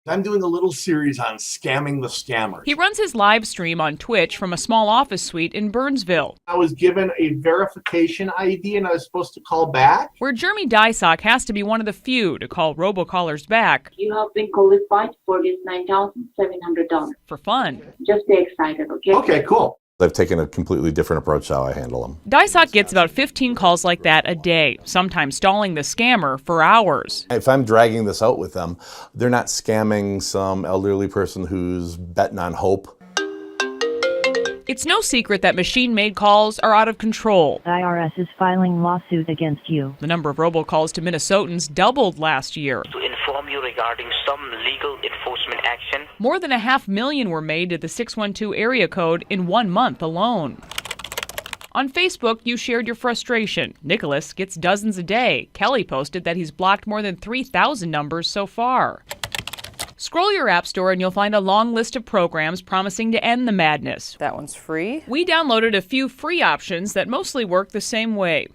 I'm doing a little series on scamming the scammers. He runs his live stream on Twitch from a small office suite in Burnsville. I was given a verification ID and I was supposed to call back. Where Jeremy Dysock has to be one of the few to call robocallers back. You have been qualified for this $9,700. For fun. Just be excited, okay? Okay, cool. I've taken a completely different approach to how I handle them. Dysock gets about 15 calls like that a day, sometimes stalling the scammer for hours. If I'm dragging this out with them, they're not scamming some elderly person who's betting on hope. It's no secret that machine-made calls are out of control. The IRS is filing lawsuit against you. The number of robocalls to Minnesotans doubled last year. To inform you regarding some legal enforcement action. More than 500,000 were made to the 612 area code in 1 month alone. On Facebook, you shared your frustration. Nicholas gets dozens a day. Kelly posted that he's blocked more than 3,000 numbers so far. Scroll your app store and you'll find a long list of programs promising to end the madness. That one's free. We downloaded a few free options that mostly work the same way.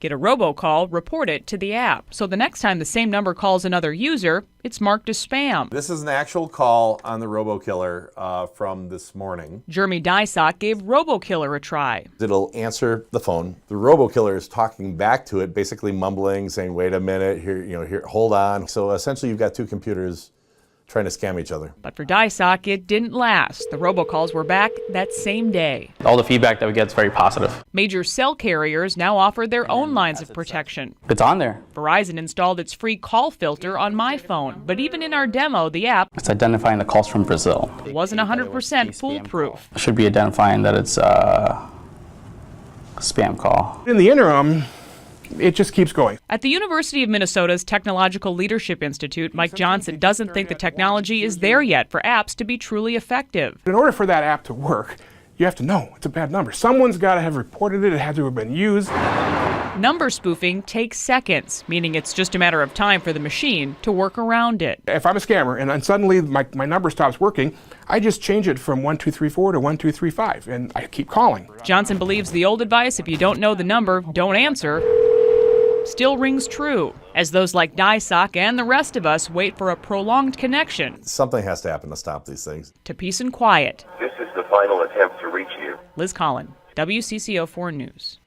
Get a robocall, report it to the app. So the next time the same number calls another user, it's marked as spam. This is an actual call on the RoboKiller from this morning. Jeremy Dysock gave RoboKiller a try. It'll answer the phone. The RoboKiller is talking back to it, basically mumbling, saying, "Wait a minute, here, hold on." So essentially, you've got two computers trying to scam each other. But for Dysock, it didn't last. The robocalls were back that same day. All the feedback that we get is very positive. Major cell carriers now offer their own lines of protection. It's on there. Verizon installed its free call filter on my phone, but even in our demo, the app It's identifying the calls from Brazil. wasn't 100% foolproof. It should be identifying that it's a spam call. In the interim, it just keeps going. At the University of Minnesota's Technological Leadership Institute, Mike Johnson doesn't think the technology is there yet for apps to be truly effective. In order for that app to work, you have to know it's a bad number. Someone's got to have reported it. It had to have been used. Number spoofing takes seconds, meaning it's just a matter of time for the machine to work around it. If I'm a scammer and then suddenly my number stops working, I just change it from 1234 to 1235, and I keep calling. Johnson believes the old advice, if you don't know the number, don't answer, still rings true, as those like Dysock and the rest of us wait for a prolonged connection Something has to happen to stop these things. to peace and quiet. This is the final attempt to reach you. Liz Collin, WCCO4 News.